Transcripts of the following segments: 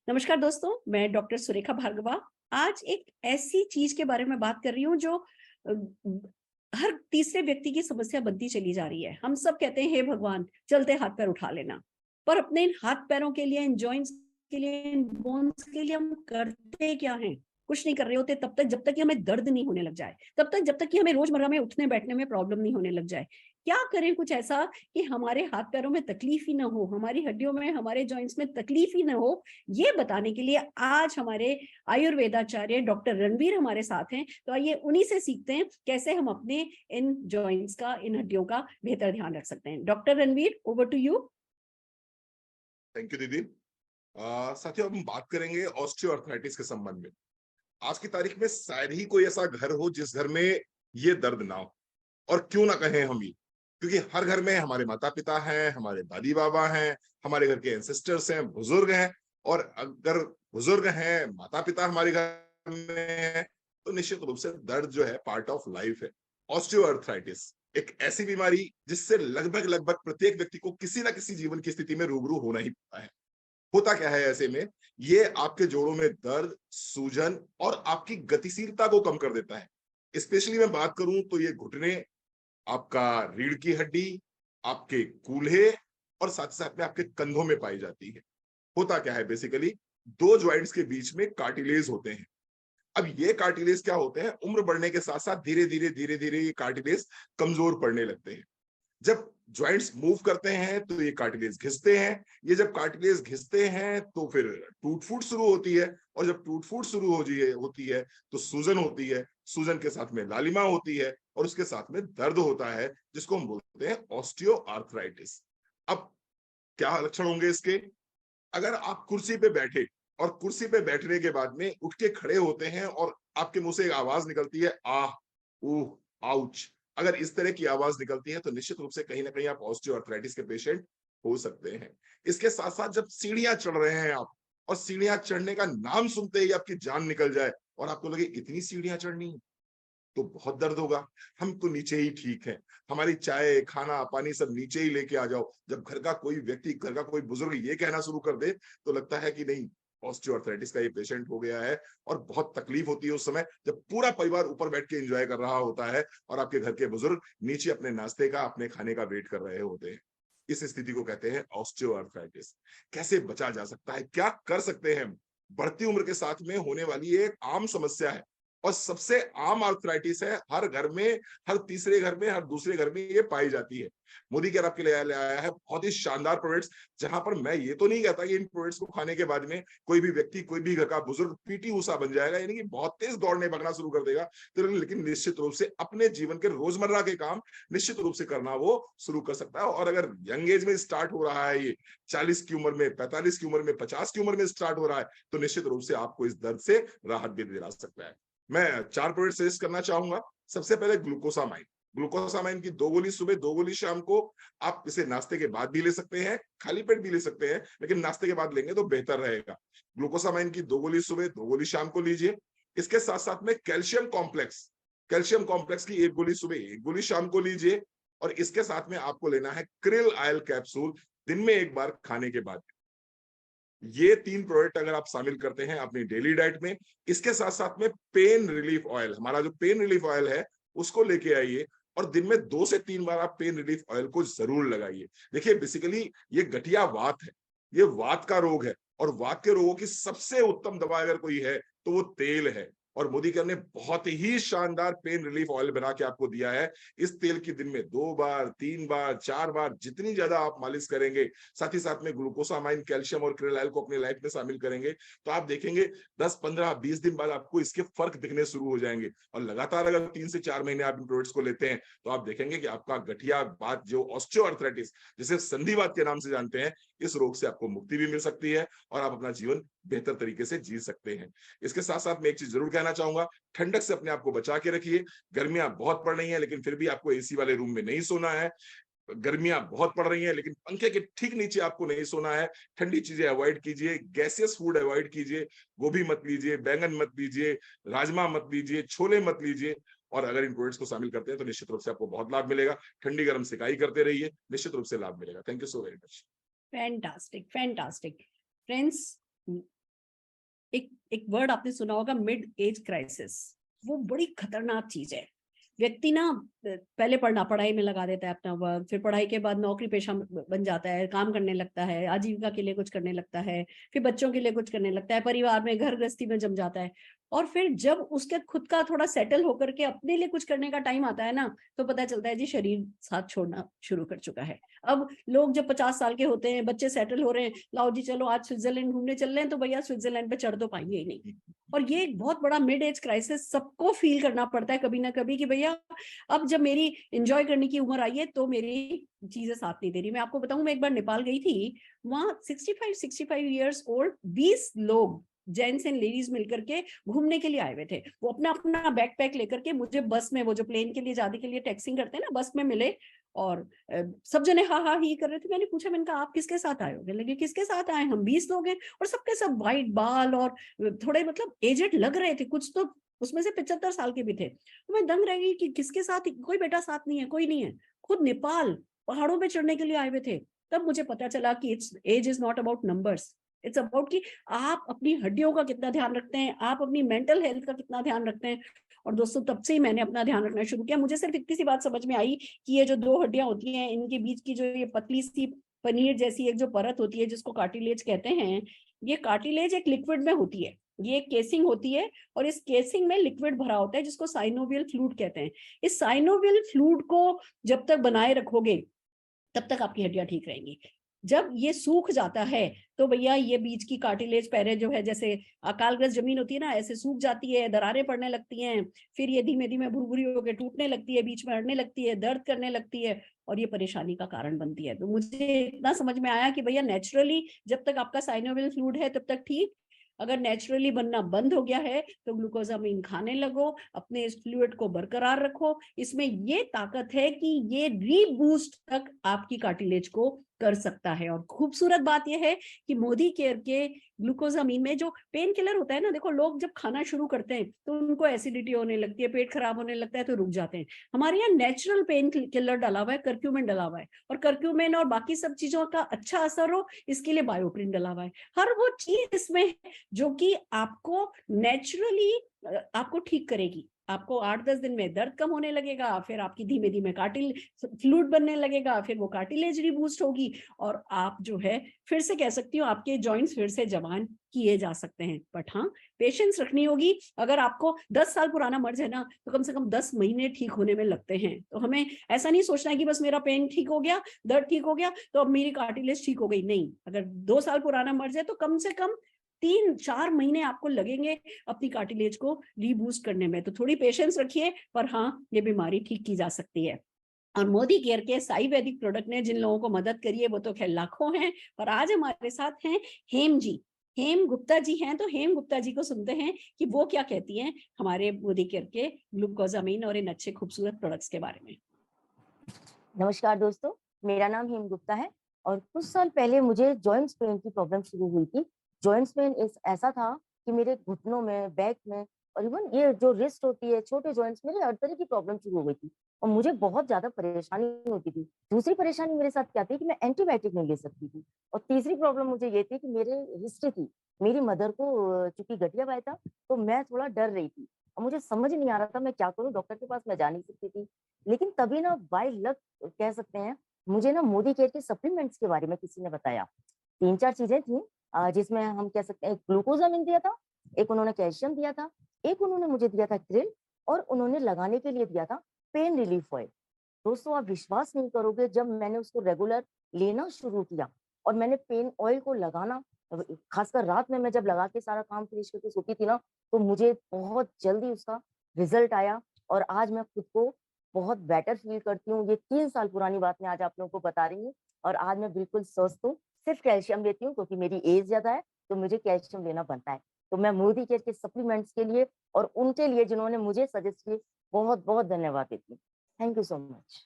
नमस्कार दोस्तों, मैं डॉक्टर सुरेखा भार्गवा। आज एक ऐसी चीज के बारे में बात कर रही हूँ जो अ, हर तीसरे व्यक्ति की समस्या बनती चली जा रही है। हम सब कहते हैं, हे भगवान, चलते हाथ पैर उठा लेना। पर अपने इन हाथ पैरों के लिए, इन जॉइंट्स के लिए, इन बोन्स के लिए हम करते क्या हैं? कुछ नहीं कर रहे होते तब तक, जब तक कि हमें दर्द नहीं होने लग जाए। तब तक, जब तक कि हमें रोजमर्रा में उठने बैठने में प्रॉब्लम नहीं होने लग जाए। क्या करें कुछ ऐसा कि हमारे हाथ पैरों में तकलीफ ही ना हो, हमारी हड्डियों में, हमारे जॉइंट्स में तकलीफ ही ना हो। ये बताने के लिए आज हमारे आयुर्वेदाचार्य डॉक्टर रणवीर हमारे साथ हैं। तो आइए उन्हीं से सीखते हैं कैसे हम अपने इन जॉइंट्स का, इन हड्डियों का बेहतर ध्यान रख सकते हैं। Doctor Ranveer, over to you. Thank you दीदी। साथियों, अब हम बात करेंगे ऑस्टियोआर्थराइटिस के संबंध में। आज की तारीख में शायद ही कोई ऐसा घर हो जिस घर में ये दर्द ना हो। और क्यों ना कहें हम ये, क्योंकि हर घर में हमारे माता पिता हैं, हमारे दादी बाबा हैं, हमारे घर के एंसेस्टर्स हैं, बुजुर्ग हैं। और अगर बुजुर्ग हैं, माता पिता हमारे घर में हैं, तो निश्चित रूप से दर्द जो है पार्ट ऑफ लाइफ है। ऑस्टियोआर्थराइटिस एक ऐसी बीमारी जिससे लगभग लगभग प्रत्येक व्यक्ति को किसी ना किसी जीवन की स्थिति में रूबरू होना ही पड़ता है। होता क्या है ऐसे में, ये आपके जोड़ों में दर्द, सूजन और आपकी गतिशीलता को कम कर देता है। स्पेशली मैं बात करूं तो ये घुटने, आपका रीढ़ की हड्डी, आपके कूल्हे और साथ साथ में आपके कंधों में पाई जाती है। होता क्या है, बेसिकली दो ज्वाइंट्स के बीच में कार्टिलेज होते हैं। अब ये कार्टिलेज क्या होते हैं, उम्र बढ़ने के साथ साथ धीरे धीरे ये कार्टिलेज कमजोर पड़ने लगते हैं। जब ज्वाइंट्स मूव करते हैं तो ये कार्टिलेज घिसते हैं। ये जब कार्टिलेज घिसते हैं तो फिर टूट फूट शुरू होती है। और जब टूट फूट शुरू होती है तो सूजन होती है। सूजन के साथ में लालिमा होती है और उसके साथ में दर्द होता है, जिसको हम बोलते हैं ऑस्टियोआर्थराइटिस। अब क्या लक्षण होंगे इसके? अगर आप कुर्सी पे बैठे और कुर्सी पे बैठने के बाद में उठ के खड़े होते हैं और आपके मुंह से एक आवाज निकलती है, आह, ऊह, आउच। अगर इस तरह की आवाज निकलती है तो निश्चित रूप से कहीं ना कहीं आप ऑस्टियोआर्थराइटिस के पेशेंट हो सकते हैं। इसके साथ साथ जब सीढ़ियां चढ़ रहे हैं आप, और सीढ़ियां चढ़ने का नाम सुनते ही आपकी जान निकल जाए और आपको लगे इतनी सीढ़ियां चढ़नी है, तो बहुत दर्द होगा। हम तो नीचे ही ठीक है, हमारी चाय, खाना, पानी सब नीचे ही लेके आ जाओ। जब घर का कोई व्यक्ति, घर का कोई बुजुर्ग ये कहना शुरू कर दे तो लगता है कि नहीं, ऑस्टियोआर्थराइटिस का ये पेशेंट हो गया है। और बहुत तकलीफ होती है उस समय जब पूरा परिवार ऊपर बैठ के एंजॉय कर रहा होता है और आपके घर के बुजुर्ग नीचे अपने नाश्ते का, अपने खाने का वेट कर रहे होते हैं। इस स्थिति को कहते हैं ऑस्टियोआर्थराइटिस। कैसे बचा जा सकता है, क्या कर सकते हैं हम? बढ़ती उम्र के साथ में होने वाली एक आम समस्या है और सबसे आम आर्थराइटिस है। हर घर में, हर तीसरे घर में, हर दूसरे घर में ये पाई जाती है। मोदी केयर आपके लिए ले आया है बहुत ही शानदार प्रोडक्ट्स, जहां पर मैं ये तो नहीं कहता कि इन प्रोडक्ट्स को खाने के बाद में कोई भी व्यक्ति, कोई भी घर का बुजुर्ग पीटी ऊषा बन जाएगा, यानी कि बहुत तेज दौड़ने भागना शुरू कर देगा। तो लेकिन निश्चित रूप से अपने जीवन के रोजमर्रा के काम निश्चित रूप से करना वो शुरू कर सकता है। और अगर यंग एज में स्टार्ट हो रहा है ये, 40 की उम्र में, 45 की उम्र में, 50 की उम्र में स्टार्ट हो रहा है, तो निश्चित रूप से आपको इस दर्द से राहत भी दिला सकता है। मैं 4 प्रोडक्ट सजेस्ट करना चाहूंगा। सबसे पहले ग्लूकोसामाइन। ग्लूकोसामाइन की 2 गोली सुबह, 2 गोली शाम को। आप इसे नाश्ते के बाद भी ले सकते हैं, खाली पेट भी ले सकते हैं, लेकिन नाश्ते के बाद लेंगे तो बेहतर रहेगा। ग्लूकोसामाइन की 2 गोली सुबह, 2 गोली शाम को लीजिए। इसके साथ साथ में कैल्शियम कॉम्प्लेक्स, कैल्शियम कॉम्प्लेक्स की 1 गोली सुबह, 1 गोली शाम को लीजिए। और इसके साथ में आपको लेना है क्रिल आयल कैप्सूल, दिन में 1 बार खाने के बाद। ये 3 प्रोडक्ट अगर आप शामिल करते हैं अपनी डेली डाइट में, इसके साथ साथ में पेन रिलीफ ऑयल, हमारा जो पेन रिलीफ ऑयल है उसको लेके आइए। और दिन में 2 से 3 बार आप पेन रिलीफ ऑयल को जरूर लगाइए। देखिए, बेसिकली ये गठिया वात है, ये वात का रोग है। और वात के रोगों की सबसे उत्तम दवा अगर कोई है तो वो तेल है। और मोदी केयर ने बहुत ही शानदार पेन रिलीफ ऑयल बना के आपको दिया है। इस तेल की दिन में 2 बार, 3 बार, 4 बार, जितनी ज्यादा आप मालिश करेंगे, साथ ही साथ में ग्लूकोसामाइन, कैल्शियम और क्रिल को अपनी लाइफ में शामिल करेंगे, तो आप देखेंगे 10, 15, 20 दिन बाद आपको इसके फर्क दिखने शुरू हो जाएंगे। और लगातार अगर 3 से 4 महीने आप इन प्रोडक्ट्स को लेते हैं तो आप देखेंगे कि आपका गठिया बात, जो ऑस्टियोआर्थराइटिस, जिसे संधिवात के नाम से जानते हैं, इस रोग से आपको मुक्ति भी मिल सकती है और आप अपना जीवन बेहतर तरीके से जी सकते हैं। इसके साथ साथ मैं एक चीज जरूर कहना चाहूंगा, ठंडक से अपने आप को बचा के रखिए। गर्मियां बहुत पड़ रही हैं लेकिन फिर भी आपको एसी वाले रूम में नहीं सोना है। गर्मियां बहुत पड़ रही हैं लेकिन पंखे के ठीक नीचे आपको नहीं सोना है। ठंडी चीजें अवॉइड कीजिए, गैसियस फूड अवॉइड कीजिए। गोभी मत लीजिए, बैंगन मत लीजिए, राजमा मत लीजिए, छोले मत लीजिए। और अगर इन प्रोडक्ट्स को शामिल करते हैं तो निश्चित रूप से आपको बहुत लाभ मिलेगा। ठंडी गर्म सिकाई करते रहिए, निश्चित रूप से लाभ मिलेगा। Thank you so very much. Fantastic, fantastic. Friends, एक एक वर्ड आपने सुना होगा, मिड एज क्राइसिस। वो बड़ी खतरनाक चीज है। व्यक्ति ना पहले पढ़ाई में लगा देता है अपना वर्क, फिर पढ़ाई के बाद नौकरी पेशा बन जाता है, काम करने लगता है, आजीविका के लिए कुछ करने लगता है, फिर बच्चों के लिए कुछ करने लगता है, परिवार में घर गृहस्थी में जम जाता है। और फिर जब उसके खुद का थोड़ा सेटल होकर के अपने लिए कुछ करने का टाइम आता है ना, तो पता चलता है जी शरीर साथ छोड़ना शुरू कर चुका है। अब लोग जब 50 साल के होते हैं, बच्चे सेटल हो रहे हैं, लाओ जी चलो आज स्विट्जरलैंड घूमने चल रहे हैं, तो भैया स्विट्जरलैंड पे चढ़ तो पाएंगे ही नहीं। और ये एक बहुत बड़ा मिड एज क्राइसिस सबको फील करना पड़ता है कभी ना कभी, कि भैया अब जब मेरी एंजॉय करने की उम्र आई है तो मेरी चीजें साथ नहीं दे रही। मैं आपको बताऊं, मैं एक बार नेपाल गई थी, वहां 65 ईयर्स ओल्ड 20 लोग जेंट्स एंड लेडीज मिलकर के घूमने के लिए आए हुए थे। वो अपना अपना बैकपैक लेकर के मुझे बस में, वो जो प्लेन के लिए जाने के लिए टैक्सिंग करते हैं ना, बस में मिले। और सब जने हा हा ही कर रहे थे। मैंने पूछा, मैंने कहा आप किसके साथ आए हो? लगे किसके साथ आए? हम 20 लोग हैं। और सबके सब वाइट बाल और थोड़े मतलब एजेड लग रहे थे, कुछ तो उसमें से 75 साल के भी थे। तो मैं दंग रह गई कि किसके साथ, कोई बेटा साथ नहीं है, कोई नहीं है। खुद नेपाल पहाड़ों पे चढ़ने के लिए आए हुए थे। तब मुझे पता चला कि it's as is not about numbers, it's about कि आप अपनी हड्डियों का कितना ध्यान रखते हैं, आप अपनी मेंटल हेल्थ का कितना ध्यान रखते हैं। और दोस्तों, तब से ही मैंने अपना ध्यान रखना शुरू किया। मुझे सिर्फ इतनी सी बात समझ में आई कि ये जो दो हड्डियां होती हैं, इनके बीच की जो ये पतली सी पनीर जैसी एक जो परत होती है, जिसको कार्टिलेज कहते हैं, ये कार्टिलेज एक लिक्विड में होती है। ये एक केसिंग होती है, और इस केसिंग में लिक्विड भरा होता है जिसको साइनोवियल फ्लूइड कहते हैं। इस साइनोवियल फ्लूइड को जब तक बनाए रखोगे, तब तक आपकी हड्डियां ठीक रहेंगी। जब ये सूख जाता है, तो भैया ये बीच की कार्टिलेज पैरे जो है, जैसे अकालग्रस्त जमीन होती है ना, ऐसे सूख जाती है, दरारें पड़ने लगती हैं। फिर ये धीमे धीमे भुरभुरी होकर टूटने लगती है, बीच में अड़ने लगती है, दर्द करने लगती है, और ये परेशानी का कारण बनती है। तो मुझे इतना समझ में आया कि भैया नेचुरली जब तक आपका साइनोवियल फ्लूइड है तब तक ठीक। अगर नेचुरली बनना बंद हो गया है तो ग्लूकोजामिन खाने लगो, अपने इस फ्लूइड को बरकरार रखो। इसमें ये ताकत है कि ये रीबूस्ट तक आपकी कार्टिलेज को कर सकता है। और खूबसूरत बात यह है कि मोदी केयर के ग्लूकोजामिन में जो पेन किलर होता है ना, देखो लोग जब खाना शुरू करते हैं तो उनको एसिडिटी होने लगती है, पेट खराब होने लगता है, तो रुक जाते हैं। हमारे यहाँ नेचुरल पेन किलर डला हुआ है, कर्क्यूमिन डला हुआ है, और कर्क्यूमिन और बाकी सब चीजों का अच्छा असर हो इसके लिए बायोप्रिन डला हुआ है। हर वो चीज इसमें है जो कि आपको नेचुरली आपको ठीक करेगी। आपको 8-10 दिन में दर्द कम होने लगेगा, फिर आपकी धीमे धीमे फ्लूइड बनने लगेगा, फिर वो कार्टिलेज रीबूस्ट होगी, और आप जो है फिर से कह सकती हूँ आपके जॉइंट्स फिर से जवान किए जा सकते हैं। बट हाँ, पेशेंस रखनी होगी। अगर आपको 10 साल पुराना मर्ज है ना, तो कम से कम 10 महीने ठीक होने में लगते हैं। तो हमें ऐसा नहीं सोचना है कि बस मेरा पेन ठीक हो गया, दर्द ठीक हो गया, तो अब मेरी कार्टिलेज ठीक हो गई। नहीं, अगर 2 साल पुराना मर्ज है तो कम से कम 3-4 महीने आपको लगेंगे अपनी कार्टिलेज को रीबूस्ट करने में। तो थोड़ी पेशेंस रखिए, पर हाँ, ये बीमारी ठीक की जा सकती है। और मोदी केयर के साई वैदिक प्रोडक्ट ने जिन लोगों को मदद करी है वो तो खैर लाखों हैं। और आज हमारे साथ हैं हेम जी, हेम गुप्ता जी हैं। तो हेम गुप्ता जी को सुनते हैं कि वो क्या कहती हैं हमारे मोदी केयर के ग्लूकोजामिन और इन अच्छे खूबसूरत प्रोडक्ट्स के बारे में। नमस्कार दोस्तों, मेरा नाम हेम गुप्ता है और कुछ साल पहले मुझे जॉइंट्स पेन की प्रॉब्लम शुरू हुई थी। जॉइंट्स पेन ऐसा था कि मेरे घुटनों में, बैक में और इवन ये जो रिस्ट होती है, छोटे जॉइंट्स, मेरे हर तरह की प्रॉब्लम शुरू हो गई थी और मुझे बहुत ज्यादा परेशानी होती थी। दूसरी परेशानी मेरे साथ क्या थी कि मैं एंटीबायोटिक नहीं ले सकती थी। और तीसरी प्रॉब्लम मुझे ये थी कि मेरे हिस्ट्री थी, मेरी मदर को चूंकि गठिया पाया था, तो मैं थोड़ा डर रही थी और मुझे समझ नहीं आ रहा था मैं क्या करूं। डॉक्टर के पास मैं जा नहीं सकती थी। लेकिन तभी ना बाय लक कह सकते हैं, मुझे ना मोदी केयर के सप्लीमेंट्स के बारे में किसी ने बताया। 3-4 चीजें थी जिसमें हम कह सकते हैं, ग्लूकोजामिन दिया था, एक उन्होंने कैल्शियम दिया था, एक उन्होंने मुझे दिया था क्रिल, और उन्होंने लगाने के लिए दिया था पेन रिलीफ ऑयल। दोस्तों, आप विश्वास नहीं करोगे, जब मैंने उसको रेगुलर लेना शुरू किया और मैंने पेन ऑयल को लगाना, खासकर रात में मैं जब लगा के सारा काम फिनिश करके सोती थी ना, तो मुझे बहुत जल्दी उसका रिजल्ट आया और आज मैं खुद को बहुत बेटर फील करती हूँ। ये 3 साल पुरानी बात मैं आज आप लोगों को बता रही हूँ और आज मैं बिल्कुल स्वस्थ हूँ। सिर्फ कैल्शियम लेती हूँ क्योंकि मेरी एज ज्यादा है, तो मुझे कैल्शियम लेना बनता है। तो मैं मोदी केयर के सप्लीमेंट्स के लिए और उनके लिए जिन्होंने मुझे सजेस्ट किए, बहुत बहुत धन्यवाद देती हूँ। Thank you so much.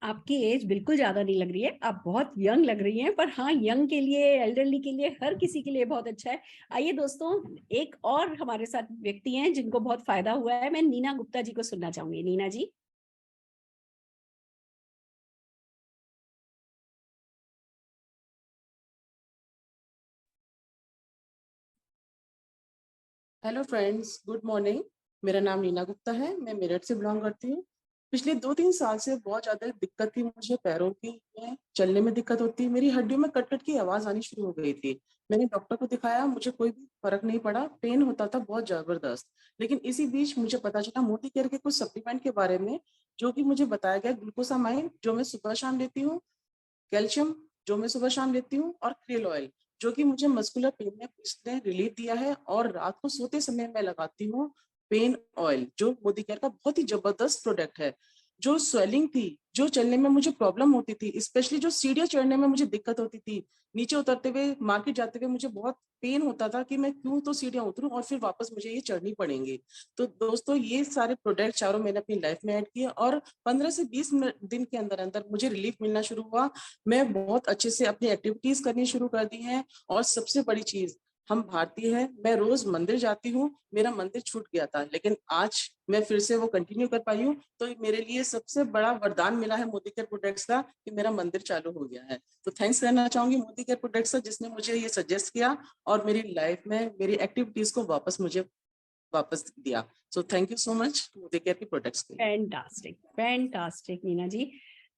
आपकी एज बिल्कुल ज्यादा नहीं लग रही है, आप बहुत यंग लग रही हैं। पर हाँ, यंग के लिए, एल्डरली के लिए, हर किसी के लिए बहुत अच्छा है। आइए दोस्तों, एक और हमारे साथ व्यक्ति हैं जिनको बहुत फायदा हुआ है। मैं नीना गुप्ता जी को सुनना चाहूंगी। Neena ji. Hello friends, good morning. मेरा नाम नीना गुप्ता है, मैं मेरठ से बिलोंग करती हूँ। पिछले 2-3 साल से बहुत ज्यादा दिक्कत थी मुझे पैरों की, में चलने में दिक्कत होती, मेरी हड्डियों में कट कट की आवाज आनी शुरू हो गई थी। मैंने डॉक्टर को दिखाया, मुझे कोई भी फर्क नहीं पड़ा, पेन होता था बहुत जबरदस्त। लेकिन इसी बीच मुझे पता चला मोदी केयर के कुछ सप्लीमेंट के बारे में, जो कि मुझे बताया गया। ग्लूकोसामाइन जो मैं सुबह शाम लेती हूँ, कैल्शियम जो मैं सुबह शाम लेती हूँ, और क्रेल ऑयल जो कि मुझे मस्कुलर पेन में इसने रिलीफ दिया है। और रात को सोते समय मैं लगाती हूँ पेन ऑयल, जो मोदी केयर का बहुत ही जबरदस्त प्रोडक्ट है। जो स्वेलिंग थी, जो चलने में मुझे प्रॉब्लम होती थी, स्पेशली जो सीढ़ियां चढ़ने में मुझे दिक्कत होती थी, नीचे उतरते हुए मार्केट जाते हुए मुझे बहुत पेन होता था कि मैं क्यों तो सीढ़ियां उतरूं और फिर वापस मुझे ये चढ़नी पड़ेंगी। तो दोस्तों, ये सारे प्रोडक्ट चारों मैंने अपनी लाइफ में ऐड किए और 15 से 20 दिन के अंदर अंदर मुझे रिलीफ मिलना शुरू हुआ। मैं बहुत अच्छे से अपनी एक्टिविटीज करनी शुरू कर दी हैं। और सबसे बड़ी चीज, हम भारतीय हैं, मैं रोज मंदिर जाती हूँ, मेरा मंदिर छूट गया था, लेकिन आज मैं फिर से वो कंटिन्यू कर पाई हूँ। तो मेरे लिए सबसे बड़ा वरदान मिला है मोदी केयर प्रोडक्ट्स का, कि मेरा मंदिर चालू हो गया है। तो थैंक्स करना चाहूंगी मोदी केयर प्रोडक्ट्स का, जिसने मुझे ये सजेस्ट किया और मेरी लाइफ में मेरी एक्टिविटीज को मुझे वापस दिया। So thank you so much Modi care के प्रोडक्ट्स के लिए। फैंटास्टिक, फैंटास्टिक नीना जी।